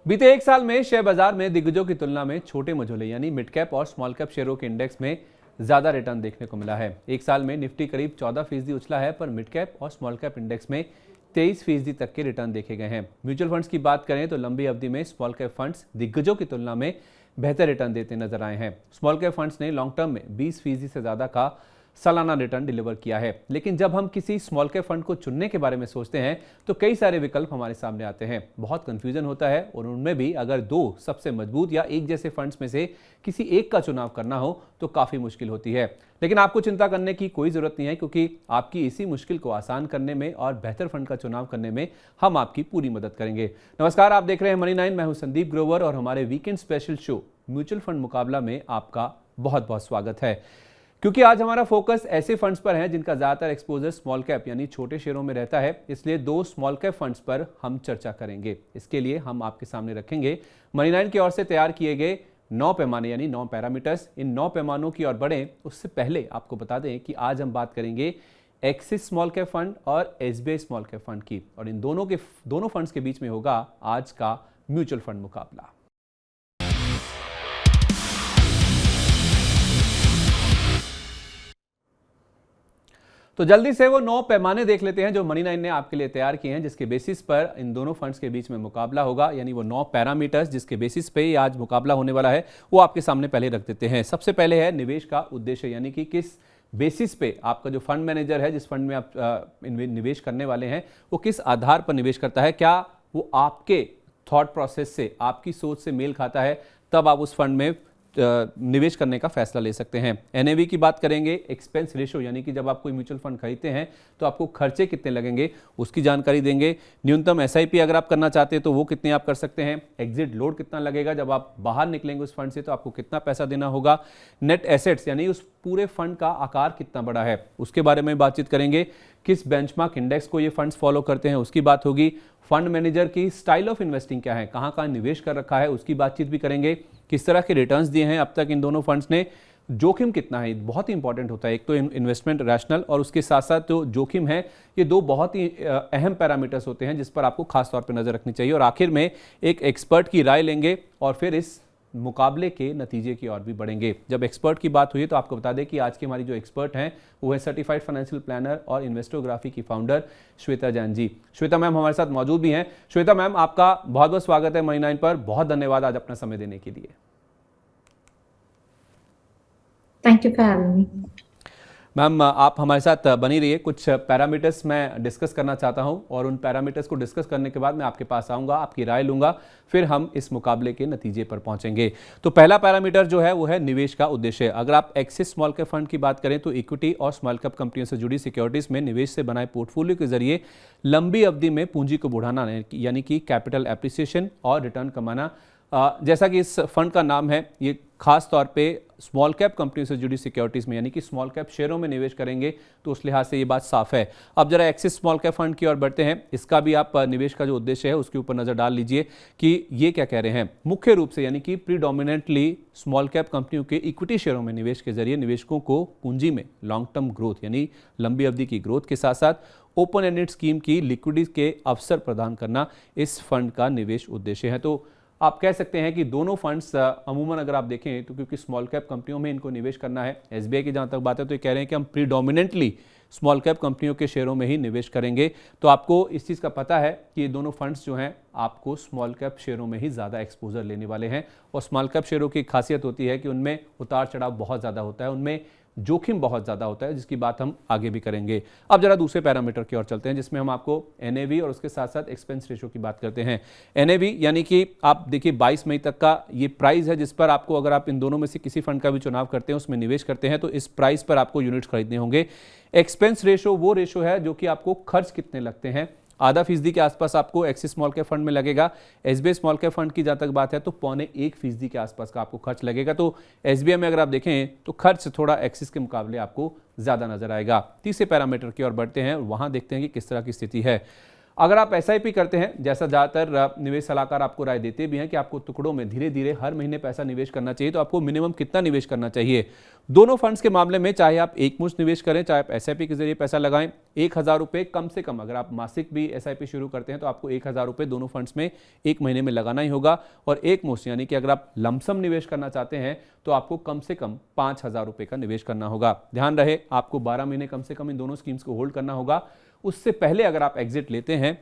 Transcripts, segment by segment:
बीते एक साल में शेयर बाजार में दिग्गजों की तुलना में छोटे मझोले यानी मिड कैप और स्मॉल कैप शेयरों के इंडेक्स में ज्यादा रिटर्न देखने को मिला है। एक साल में निफ्टी करीब 14% उछला है, पर मिड कैप और स्मॉल कैप इंडेक्स में 23% तक के रिटर्न देखे गए हैं। म्यूचुअल फंड्स की बात करें तो लंबी अवधि में स्मॉल कैप फंड्स दिग्गजों की तुलना में बेहतर रिटर्न देते नजर आए हैं। स्मॉल कैप फंड्स ने लॉन्ग टर्म में 20% से ज्यादा का सालाना रिटर्न डिलीवर किया है। लेकिन जब हम किसी स्मॉल कैप फंड को चुनने के बारे में सोचते हैं तो कई सारे विकल्प हमारे सामने आते हैं। बहुत कंफ्यूजन होता है और उनमें भी अगर दो सबसे मजबूत या एक जैसे फंड्स में से किसी एक का चुनाव करना हो तो काफी मुश्किल होती है। लेकिन आपको चिंता करने की कोई जरूरत नहीं है, क्योंकि आपकी इसी मुश्किल को आसान करने में और बेहतर फंड का चुनाव करने में हम आपकी पूरी मदद करेंगे। नमस्कार, आप देख रहे हैं मनी 9। मैं हूं संदीप ग्रोवर और हमारे weekend special show mutual fund मुकाबला में आपका बहुत बहुत स्वागत है। क्योंकि आज हमारा फोकस ऐसे फंड्स पर है जिनका ज्यादातर एक्सपोजर स्मॉल कैप यानी छोटे शेयरों में रहता है, इसलिए दो स्मॉल कैप फंड्स पर हम चर्चा करेंगे। इसके लिए हम आपके सामने रखेंगे मनी 9 की ओर से तैयार किए गए 9 पैमाने यानी 9 पैरामीटर्स। इन 9 पैमानों की ओर बढ़ें उससे पहले आपको बता दें कि आज हम बात करेंगे एक्सिस स्मॉल कैप फंड और एसबीआई स्मॉल कैप फंड की, और इन दोनों फंड्स के बीच में होगा आज का म्यूचुअल फंड मुकाबला। तो जल्दी से वो 9 पैमाने देख लेते हैं जो मनी 9 ने आपके लिए तैयार किए हैं, जिसके बेसिस पर इन दोनों फंड्स के बीच में मुकाबला होगा। यानी वो 9 पैरामीटर्स जिसके बेसिस पे ही आज मुकाबला होने वाला है, वो आपके सामने पहले रख देते हैं। सबसे पहले है निवेश का उद्देश्य, यानी कि किस बेसिस पे आपका जो फंड मैनेजर है, जिस फंड में आप निवेश करने वाले हैं, वो किस आधार पर निवेश करता है। क्या वो आपके थॉट प्रोसेस से, आपकी सोच से मेल खाता है, तब आप उस फंड में निवेश करने का फैसला ले सकते हैं। एनएवी की बात करेंगे, एक्सपेंस रेशो, यानी कि जब आप कोई म्यूचुअल फंड खरीदते हैं तो आपको खर्चे कितने लगेंगे उसकी जानकारी देंगे। न्यूनतम एसआईपी अगर आप करना चाहते हैं तो वो कितने आप कर सकते हैं। एग्जिट लोड कितना लगेगा, जब आप बाहर निकलेंगे उस फंड से तो आपको कितना पैसा देना होगा। नेट एसेट्स यानी उस पूरे फंड का आकार कितना बड़ा है, उसके बारे में बातचीत करेंगे। किस बेंचमार्क इंडेक्स को ये फंड्स फॉलो करते हैं उसकी बात होगी। फंड मैनेजर की स्टाइल ऑफ इन्वेस्टिंग क्या है, कहाँ कहाँ निवेश कर रखा है उसकी बातचीत भी करेंगे। किस तरह के रिटर्न्स दिए हैं अब तक इन दोनों फंड्स ने, जोखिम कितना है, बहुत ही इंपॉर्टेंट होता है। एक तो इन्वेस्टमेंट रैशनल और उसके साथ साथ जो जोखिम है, ये दो बहुत ही अहम पैरामीटर्स होते हैं जिस पर आपको खास तौर पर नजर रखनी चाहिए। और आखिर में एक एक्सपर्ट की राय लेंगे और फिर इस मुकाबले के नतीजे की ओर भी बढ़ेंगे। जब एक्सपर्ट की बात हुई तो आपको बता दें कि आज की हमारी जो एक्सपर्ट हैं वो है सर्टिफाइड फाइनेंशियल प्लानर और इन्वेस्टोग्राफी की फाउंडर श्वेता जैन जी। श्वेता मैम हमारे साथ मौजूद भी हैं। श्वेता मैम, आपका बहुत बहुत स्वागत है मनी 9 पर। बहुत धन्यवाद आज अपना समय देने के लिए। Thank you for having me. Ma'am, आप हमारे साथ बनी रहिए। कुछ पैरामीटर्स मैं डिस्कस करना चाहता हूं और उन पैरामीटर्स को डिस्कस करने के बाद मैं आपके पास आऊंगा, आपकी राय लूंगा, फिर हम इस मुकाबले के नतीजे पर पहुंचेंगे। तो पहला पैरामीटर जो है वो है निवेश का उद्देश्य। अगर आप एक्सिस स्मॉल कैप फंड की बात करें तो इक्विटी और स्मॉल कैप कंपनियों से जुड़ी सिक्योरिटीज में निवेश से बनाए पोर्टफोलियो के जरिए लंबी अवधि में पूंजी को बढ़ाना, यानी कि कैपिटल एप्रिसिएशन और रिटर्न कमाना। जैसा कि इस फंड का नाम है, ये खास तौर पे स्मॉल कैप कंपनियों से जुड़ी सिक्योरिटीज में यानी कि स्मॉल कैप शेयरों में निवेश करेंगे, तो उस लिहाज से ये बात साफ है। अब जरा एक्सिस स्मॉल कैप फंड की ओर बढ़ते हैं। इसका भी आप निवेश का जो उद्देश्य है उसके ऊपर नजर डाल लीजिए कि ये क्या कह रहे हैं। मुख्य रूप से यानी कि प्रीडोमिनेंटली स्मॉल कैप कंपनियों के इक्विटी शेयरों में निवेश के जरिए निवेशकों को पूंजी में लॉन्ग टर्म ग्रोथ यानी लंबी अवधि की ग्रोथ के साथ साथ ओपन एंडेड स्कीम की लिक्विडिटी के अवसर प्रदान करना इस फंड का निवेश उद्देश्य है। तो आप कह सकते हैं कि दोनों फंड्स अमूमन अगर आप देखें तो, क्योंकि स्मॉल कैप कंपनियों में इनको निवेश करना है, एसबीआई की जहां तक बात है तो ये कह रहे हैं कि हम प्रीडोमिनेंटली स्मॉल कैप कंपनियों के शेयरों में ही निवेश करेंगे। तो आपको इस चीज़ का पता है कि ये दोनों फंड्स जो हैं आपको स्मॉल कैप शेयरों में ही ज़्यादा एक्सपोजर लेने वाले हैं। और स्मॉल कैप शेयरों की खासियत होती है कि उनमें उतार चढ़ाव बहुत ज़्यादा होता है, उनमें जोखिम बहुत ज़्यादा होता है, जिसकी बात हम आगे भी करेंगे। अब जरा दूसरे पैरामीटर की ओर चलते हैं जिसमें हम आपको एनएवी और उसके साथ साथ एक्सपेंस रेशो की बात करते हैं। एनएवी यानी कि आप देखिए 22 मई तक का ये प्राइस है जिस पर आपको, अगर आप इन दोनों में से किसी फंड का भी चुनाव करते हैं, उसमें निवेश करते हैं, तो इस प्राइस पर आपको यूनिट्स खरीदने होंगे। एक्सपेंस रेशो वो रेशो है जो कि आपको खर्च कितने लगते हैं, 0.5% के आसपास आपको एक्सिस स्मॉल कैप फंड में लगेगा। एसबीआई स्मॉल कैप फंड की जहां तक बात है तो 0.25% के आसपास का आपको खर्च लगेगा। तो एसबीआई में अगर आप देखें तो खर्च थोड़ा एक्सिस के मुकाबले आपको ज्यादा नजर आएगा। तीसरे पैरामीटर की ओर बढ़ते हैं और वहां देखते हैं कि किस तरह की स्थिति है। अगर आप एसआईपी करते हैं, जैसा ज़्यादातर निवेश सलाहकार आपको राय देते भी हैं कि आपको टुकड़ों में धीरे धीरे हर महीने पैसा निवेश करना चाहिए, तो आपको मिनिमम कितना निवेश करना चाहिए दोनों फंड्स के मामले में चाहे आप एक मुश्त निवेश करें, चाहे आप एसआईपी के जरिए पैसा लगाएं, 1,000 रुपये कम से कम, अगर आप मासिक भी एसआईपी शुरू करते हैं तो आपको 1,000 रुपये दोनों फंड्स में एक महीने में लगाना ही होगा। और एक मुश्त यानी कि अगर आप लमसम निवेश करना चाहते हैं तो आपको कम से कम 5,000 रुपये का निवेश करना होगा। ध्यान रहे, आपको 12 महीने कम से कम इन दोनों स्कीम्स को होल्ड करना होगा। उससे पहले अगर आप एग्जिट लेते हैं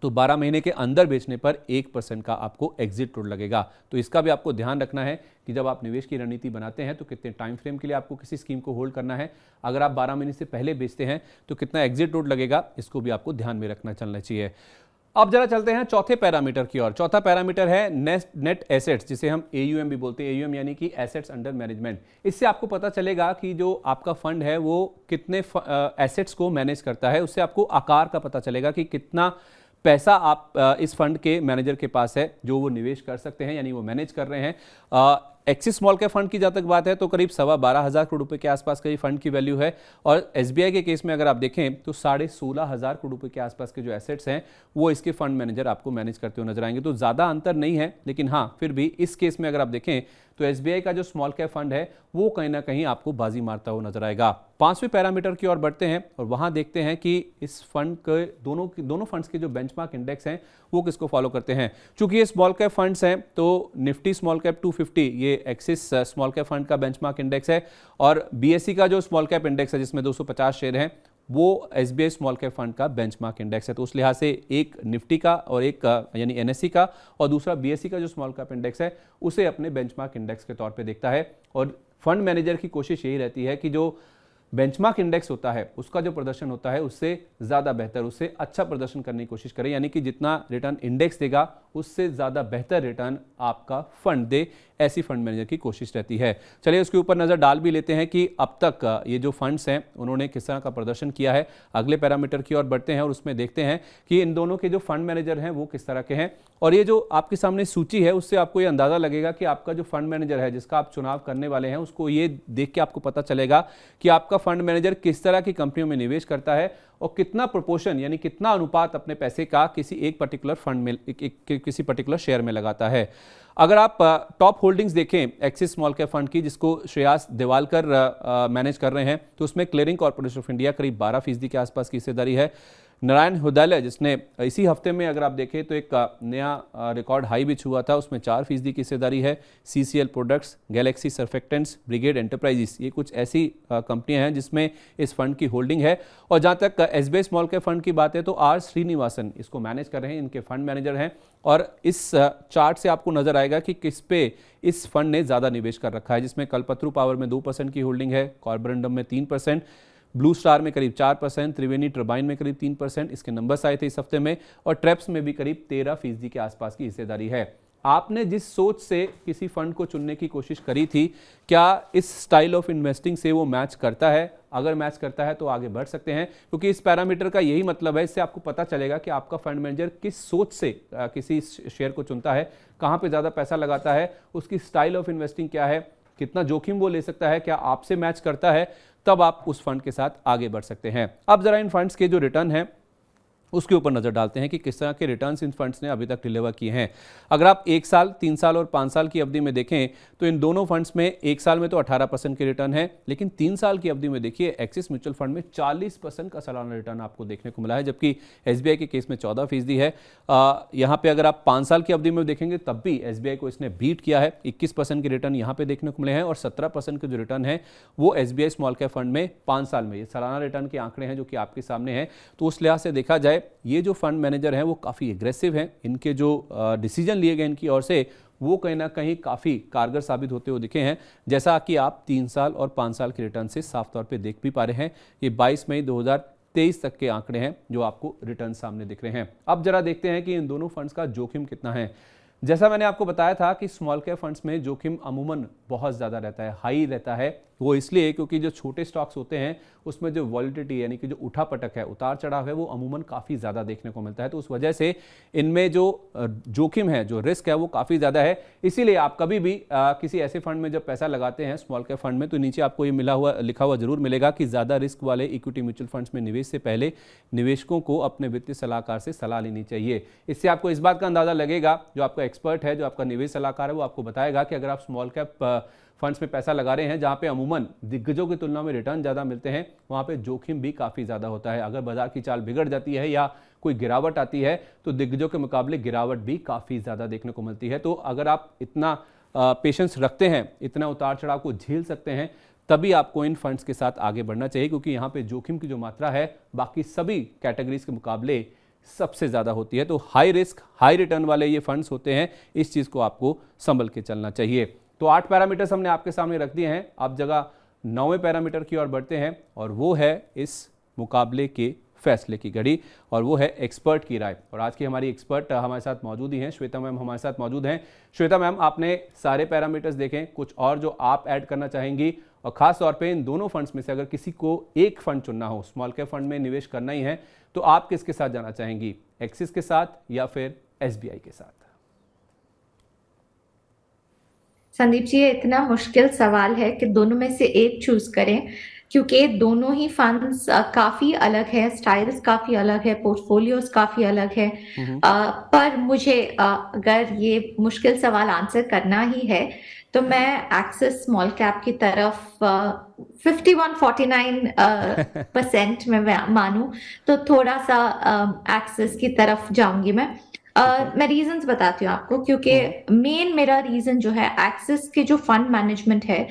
तो 12 महीने के अंदर बेचने पर 1% का आपको एग्जिट टोल लगेगा। तो इसका भी आपको ध्यान रखना है कि जब आप निवेश की रणनीति बनाते हैं तो कितने टाइम फ्रेम के लिए आपको किसी स्कीम को होल्ड करना है। अगर आप 12 महीने से पहले बेचते हैं तो कितना एग्जिट टोल लगेगा, इसको भी आपको ध्यान में रखना चलना चाहिए। अब जरा चलते हैं चौथे पैरामीटर की ओर। चौथा पैरामीटर है नेट एसेट्स, जिसे हम एयूएम भी बोलते हैं। एयूएम यानी कि एसेट्स अंडर मैनेजमेंट। इससे आपको पता चलेगा कि जो आपका फंड है वो कितने एसेट्स को मैनेज करता है। उससे आपको आकार का पता चलेगा कि कितना पैसा आप इस फंड के मैनेजर के पास है जो वो निवेश कर सकते हैं, यानी वो मैनेज कर रहे हैं। एक्सिस स्मॉल कैप फंड की जहाँ तक बात है तो करीब 12,500 करोड़ रुपए के आसपास का ये फंड की वैल्यू है। और एसबीआई के केस में अगर आप देखें तो 16,500 करोड़ रुपए के आसपास के जो एसेट्स हैं वो इसके फंड मैनेजर आपको मैनेज करते हुए नजर आएंगे। तो ज़्यादा अंतर नहीं है, लेकिन हाँ फिर भी इस केस में अगर आप देखें तो एसबीआई का जो स्मॉल कैप फंड है वो कहीं ना कहीं आपको बाजी मारता हुआ नजर आएगा। पांचवें पैरामीटर की ओर बढ़ते हैं और वहां देखते हैं कि इस फंड के दोनों फंड्स के जो बेंचमार्क इंडेक्स हैं वो किसको फॉलो करते हैं। चूंकि ये स्मॉल कैप फंड्स हैं तो निफ्टी स्मॉल कैप 250 ये एक्सिस स्मॉल कैप फंड का बेंचमार्क इंडेक्स है, और बीएसई का जो स्मॉल कैप इंडेक्स है जिसमें 250 शेयर हैं वो एसबीआई स्मॉल कैप फंड का बेंचमार्क इंडेक्स है। तो उस लिहाज से एक निफ्टी का और एक यानी एनएसई का और दूसरा बीएसई का जो स्मॉल कैप इंडेक्स है उसे अपने बेंचमार्क इंडेक्स के तौर पे देखता है। और फंड मैनेजर की कोशिश यही रहती है कि जो बेंचमार्क इंडेक्स होता है उसका जो प्रदर्शन होता है उससे ज़्यादा बेहतर, उससे अच्छा प्रदर्शन करने की कोशिश करें, यानी कि जितना रिटर्न इंडेक्स देगा उससे ज़्यादा बेहतर रिटर्न आपका फंड दे, ऐसी फंड मैनेजर की कोशिश रहती है। चलिए उसके ऊपर नज़र डाल भी लेते हैं कि अब तक ये जो फंड्स हैं उन्होंने किस तरह का प्रदर्शन किया है। अगले पैरामीटर की ओर बढ़ते हैं और उसमें देखते हैं कि इन दोनों के जो फंड मैनेजर हैं वो किस तरह के हैं। और ये जो आपके सामने सूची है उससे आपको ये अंदाज़ा लगेगा कि आपका जो फंड मैनेजर है जिसका आप चुनाव करने वाले हैं उसको ये देख के आपको पता चलेगा कि आपका फंड मैनेजर किस तरह की कंपनियों में निवेश करता है और कितना प्रोपोर्शन यानी कितना अनुपात अपने पैसे का किसी एक पर्टिकुलर फंड में किसी पर्टिकुलर शेयर में लगाता है। अगर आप टॉप होल्डिंग्स देखें एक्सिस स्मॉल कैप फंड की, जिसको श्रेयास दिवालकर मैनेज कर रहे हैं, तो उसमें क्लियरिंग कॉर्पोरेशन ऑफ इंडिया करीब 12% के आसपास की हिस्सेदारी है। नारायण हृदयालय जिसने इसी हफ्ते में अगर आप देखें तो एक नया रिकॉर्ड हाई भी छुआ था, उसमें 4% की हिस्सेदारी है। CCL products, Galaxy surfactants, brigade enterprises, ये कुछ ऐसी कंपनियां हैं जिसमें इस फंड की होल्डिंग है। और जहां तक एसबीआई स्मॉल कैप फंड की बात है तो आर श्रीनिवासन इसको मैनेज कर रहे हैं, इनके फंड मैनेजर हैं। और इस चार्ट से आपको नजर आएगा कि किस पे इस फंड ने ज़्यादा निवेश कर रखा है, जिसमें कल्पतरू पावर में 2% की होल्डिंग है, कार्बोरंडम में 3%, ब्लू स्टार में करीब 4%, त्रिवेणी टर्बाइन में करीब 3%, इसके नंबर्स आए थे इस हफ्ते में, और ट्रेप्स में भी करीब 13% के आसपास की हिस्सेदारी है। आपने जिस सोच से किसी फंड को चुनने की कोशिश करी थी, क्या इस स्टाइल ऑफ इन्वेस्टिंग से वो मैच करता है? अगर मैच करता है तो आगे बढ़ सकते हैं, क्योंकि इस पैरामीटर का यही मतलब है। इससे आपको पता चलेगा कि आपका फंड मैनेजर किस सोच से किसी शेयर को चुनता है, कहाँ पे ज़्यादा पैसा लगाता है, उसकी स्टाइल ऑफ इन्वेस्टिंग क्या है, कितना जोखिम वो ले सकता है, क्या आपसे मैच करता है, तब आप उस फंड के साथ आगे बढ़ सकते हैं। अब जरा इन फंड्स के जो रिटर्न है उसके ऊपर नजर डालते हैं कि किस तरह के रिटर्न्स इन फंड्स ने अभी तक डिलीवर किए हैं। अगर आप 1 साल, 3 साल और 5 साल की अवधि में देखें तो इन दोनों फंड्स में 1 साल में तो 18% के रिटर्न है, लेकिन 3 साल की अवधि में देखिए एक्सिस म्यूचुअल फंड में 40% का सालाना रिटर्न आपको देखने को मिला है, जबकि एसबीआई के केस में 14% है। यहाँ पे अगर आप 5 साल की अवधि में देखेंगे तब भी एसबीआई को इसने बीट किया है, 21% के रिटर्न यहाँ पे देखने को मिले हैं, और 17% के जो रिटर्न है वो एसबीआई स्मॉल कैप फंड में 5 साल में। ये सालाना रिटर्न के आंकड़े हैं जो कि आपके सामने हैं। तो उस लिहाज से देखा जाए ये जो फंड मैनेजर हैं वो काफ़ी एग्रेसिव हैं, इनके जो डिसीजन लिए गए इनकी ओर से वो कहीं ना कहीं काफ़ी कारगर साबित होते हुए दिखे हैं, जैसा कि आप 3 साल और 5 साल के रिटर्न से साफ तौर पे देख भी पा रहे हैं। ये 22 मई 2023 तक के आंकड़े हैं जो आपको रिटर्न सामने दिख रहे हैं। अब जरा देखते हैं कि इन दोनों फंड्स का जोखिम कितना है। जैसा मैंने आपको बताया था कि स्मॉल कैप फंड्स में जोखिम अमूमन बहुत ज़्यादा रहता है, हाई रहता है। वो इसलिए क्योंकि जो छोटे स्टॉक्स होते हैं उसमें जो वॉलिटिलिटी यानी कि जो उठा पटक है, उतार चढ़ाव है, वो अमूमन काफ़ी ज़्यादा देखने को मिलता है। तो उस वजह से इनमें जो जोखिम है, जो रिस्क है, वो काफ़ी ज़्यादा है। इसीलिए आप कभी भी किसी ऐसे फंड में जब पैसा लगाते हैं स्मॉल कैप फंड में, तो नीचे आपको ये लिखा हुआ जरूर मिलेगा कि ज़्यादा रिस्क वाले इक्विटी म्यूचुअल फंड्स में निवेश से पहले निवेशकों को अपने वित्तीय सलाहकार से सलाह लेनी चाहिए। इससे आपको इस बात का अंदाज़ा लगेगा, जो आपका एक्सपर्ट है, जो आपका निवेश सलाहकार है, वो आपको बताएगा कि अगर आप स्मॉल कैप फंड्स में पैसा लगा रहे हैं जहां पे अमूमन दिग्गजों की तुलना में रिटर्न ज़्यादा मिलते हैं, वहां पे जोखिम भी काफ़ी ज़्यादा होता है। अगर बाजार की चाल बिगड़ जाती है या कोई गिरावट आती है तो दिग्गजों के मुकाबले गिरावट भी काफ़ी ज़्यादा देखने को मिलती है। तो अगर आप इतना पेशेंस रखते हैं, इतना उतार चढ़ाव को झेल सकते हैं, तभी आपको इन फंड्स के साथ आगे बढ़ना चाहिए, क्योंकि यहाँ पे जोखिम की जो मात्रा है बाकी सभी कैटेगरीज के मुकाबले सबसे ज़्यादा होती है। तो हाई रिस्क हाई रिटर्न वाले ये फंड्स होते हैं, इस चीज़ को आपको संभल के चलना चाहिए। तो 8 पैरामीटर्स हमने आपके सामने रख दिए हैं। आप जगह 9वें पैरामीटर की ओर बढ़ते हैं और वो है इस मुकाबले के फैसले की घड़ी, और वो है एक्सपर्ट की राय। और आज की हमारी एक्सपर्ट हमारे साथ मौजूद ही हैं, श्वेता मैम हमारे साथ मौजूद हैं। श्वेता मैम, आपने सारे पैरामीटर्स देखें, कुछ और जो आप ऐड करना चाहेंगी, और खास तौर पे इन दोनों फंड्स में से अगर किसी को एक फंड चुनना हो, स्मॉल कैप फंड में निवेश करना ही है, तो आप किसके साथ जाना चाहेंगी, एक्सिस के साथ या फिर एसबीआई के साथ? संदीप जी, ये इतना मुश्किल सवाल है कि दोनों में से एक चूज करें, क्योंकि दोनों ही फंड्स काफी अलग है, स्टाइल्स काफी अलग है, पोर्टफोलियोज काफी अलग है। पर मुझे अगर ये मुश्किल सवाल आंसर करना ही है तो मैं एक्सिस स्मॉल कैप की तरफ 51-49% में मानूं तो थोड़ा सा एक्सिस की तरफ जाऊंगी मैं। मैं रीजंस बताती हूँ आपको, क्योंकि मेन मेरा रीजन जो है, एक्सिस के जो फंड मैनेजमेंट है,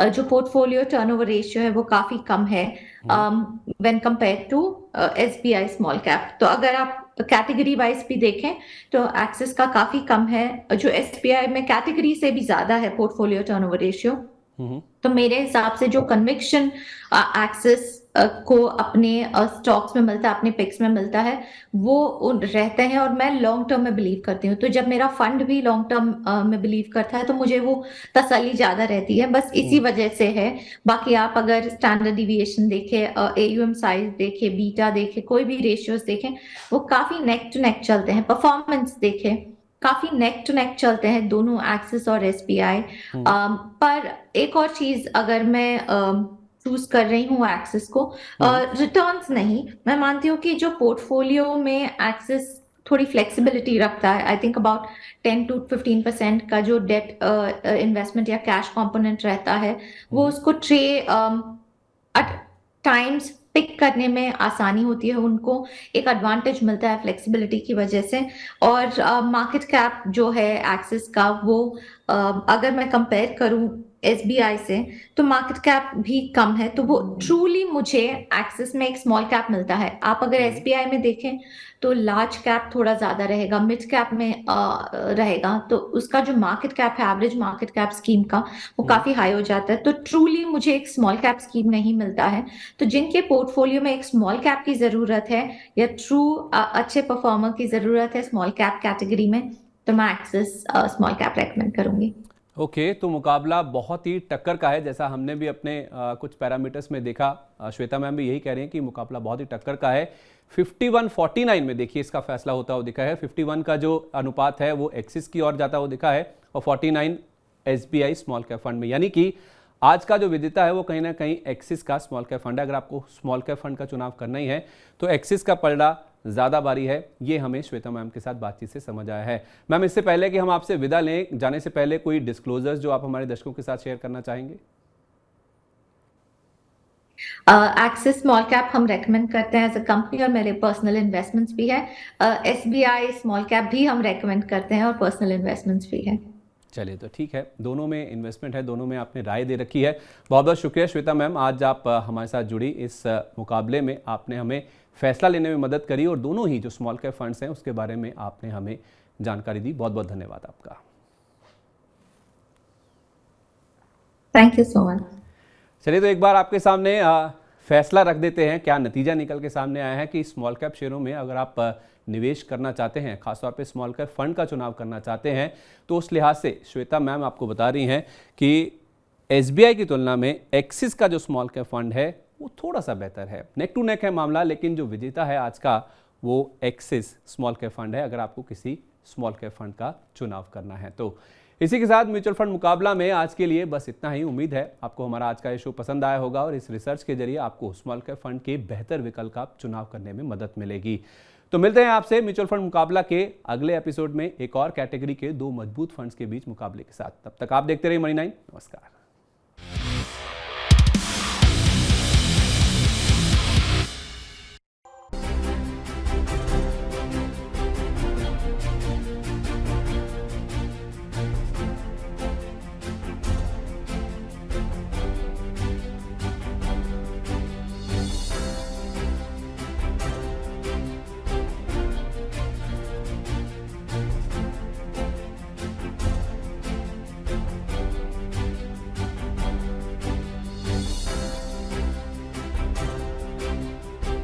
जो पोर्टफोलियो टर्नओवर रेशियो है वो काफी कम है when compare to SBI small cap. तो अगर आप कैटेगरी वाइज भी देखें तो एक्सिस का काफी कम है, जो एसबीआई में कैटेगरी से भी ज्यादा है पोर्टफोलियो टर्नओवर रेशियो। तो मेरे हिसाब से जो कन्विक्शन एक्सिस को अपने स्टॉक्स में मिलता है, अपने पिक्स में मिलता है, वो रहते हैं, और मैं लॉन्ग टर्म में बिलीव करती हूँ। तो जब मेरा फंड भी लॉन्ग टर्म में बिलीव करता है तो मुझे वो तसल्ली ज्यादा रहती है, बस इसी वजह से है। बाकी आप अगर स्टैंडर्ड डिविएशन देखें, एयूएम साइज देखें, बीटा देखें, कोई भी रेशियोज देखें, वो काफी नेक टू नेक चलते हैं। परफॉर्मेंस देखें, काफी नेक टू नेक चलते हैं दोनों एक्सिस और एसबीआई। पर एक और चीज, अगर मैं चूज कर रही हूँ एक्सिस को, रिटर्न्स नहीं, मैं मानती हूँ कि जो पोर्टफोलियो में एक्सिस थोड़ी फ्लेक्सिबिलिटी रखता है, आई थिंक अबाउट 10-15% का जो डेट इन्वेस्टमेंट या कैश कंपोनेंट रहता है, वो उसको एट टाइम्स पिक करने में आसानी होती है, उनको एक एडवांटेज मिलता है फ्लेक्सिबिलिटी की वजह से। और मार्केट कैप जो है एक्सिस का, वो अगर मैं कंपेयर करूं एसबीआई से, तो मार्केट कैप भी कम है, तो वो ट्रूली मुझे एक्सिस में एक स्मॉल कैप मिलता है। आप अगर एसबीआई में देखें तो लार्ज कैप थोड़ा ज्यादा रहेगा, मिड कैप में रहेगा, तो उसका जो मार्केट कैप है, एवरेज मार्केट कैप स्कीम का, वो काफी हाई हो जाता है। तो ट्रूली मुझे एक स्मॉल कैप स्कीम नहीं मिलता है। तो जिनके पोर्टफोलियो में एक स्मॉल कैप की जरूरत है या ट्रू अच्छे परफॉर्मर की जरूरत है स्मॉल कैप कैटेगरी में, तो मैं एक्सिस स्मॉल कैप रेकमेंड करूंगी। ओके, तो मुकाबला बहुत ही टक्कर का है, जैसा हमने भी अपने कुछ पैरामीटर्स में देखा। श्वेता मैम भी यही कह रही हैं कि मुकाबला बहुत ही टक्कर का है। 51-49 में देखिए इसका फैसला होता हुआ दिखा है। 51 का जो अनुपात है वो एक्सिस की ओर जाता हुआ दिखा है, और 49 एसबीआई स्मॉल कैप फंड में, यानी कि आज का जो विजेता है वो कहीं ना कहीं एक्सिस का स्मॉल कैप फंड है। अगर आपको स्मॉल कैप फंड का चुनाव करना ही है तो एक्सिस का पलड़ा ज़्यादा बारी है, ये हमें श्वेता मैम के साथ बातचीत से समझ आया है। मैम, इससे पहले कि हम आपसे विदा लें, जाने से पहले कोई डिस्क्लोजर्स जो आप हमारे दर्शकों के साथ शेयर करना चाहेंगे? एक्सिस स्मॉल कैप हम रेकमेंड करते हैं एज अ कंपनी, और मेरे पर्सनल इन्वेस्टमेंट्स भी है। एसबीआई स्मॉल कैप भी हम रेकमेंड करते हैं और पर्सनल इन्वेस्टमेंट्स भी है। चलिए, तो ठीक है, दोनों में इन्वेस्टमेंट है, दोनों में आपने राय दे रखी है। बहुत बहुत शुक्रिया श्वेता मैम, आज आप हमारे साथ जुड़ी। इस मुकाबले में आपने हमें फैसला लेने में मदद करी, और दोनों ही जो स्मॉल कैप फंड्स हैं उसके बारे में आपने हमें जानकारी दी। बहुत बहुत धन्यवाद आपका। Thank you so much. चलिए, तो एक बार आपके सामने फैसला रख देते हैं, क्या नतीजा निकल के सामने आया है कि स्मॉल कैप शेयरों में अगर आप निवेश करना चाहते हैं, खासतौर पे स्मॉल कैप फंड का चुनाव करना चाहते हैं, तो उस लिहाज से श्वेता मैम आपको बता रही हैं कि एसबीआई की तुलना में एक्सिस का जो स्मॉल कैप फंड है वो थोड़ा सा बेहतर है। नेक टू नेक है मामला, लेकिन जो विजेता है आज का वो एक्सिस स्मॉल कैप फंड है, अगर आपको किसी स्मॉल कैप फंड का चुनाव करना है तो। इसी के साथ म्यूचुअल फंड मुकाबला में आज के लिए बस इतना ही। उम्मीद है आपको हमारा आज का ये शो पसंद आया होगा, और इस रिसर्च के जरिए आपको स्मॉल कैप फंड के बेहतर विकल्प का चुनाव करने में मदद मिलेगी। तो मिलते हैं आपसे म्यूचुअल फंड मुकाबला के अगले एपिसोड में एक और कैटेगरी के दो मजबूत फंड्स के बीच मुकाबले के साथ। तब तक आप देखते रहिए मनी 9। नमस्कार।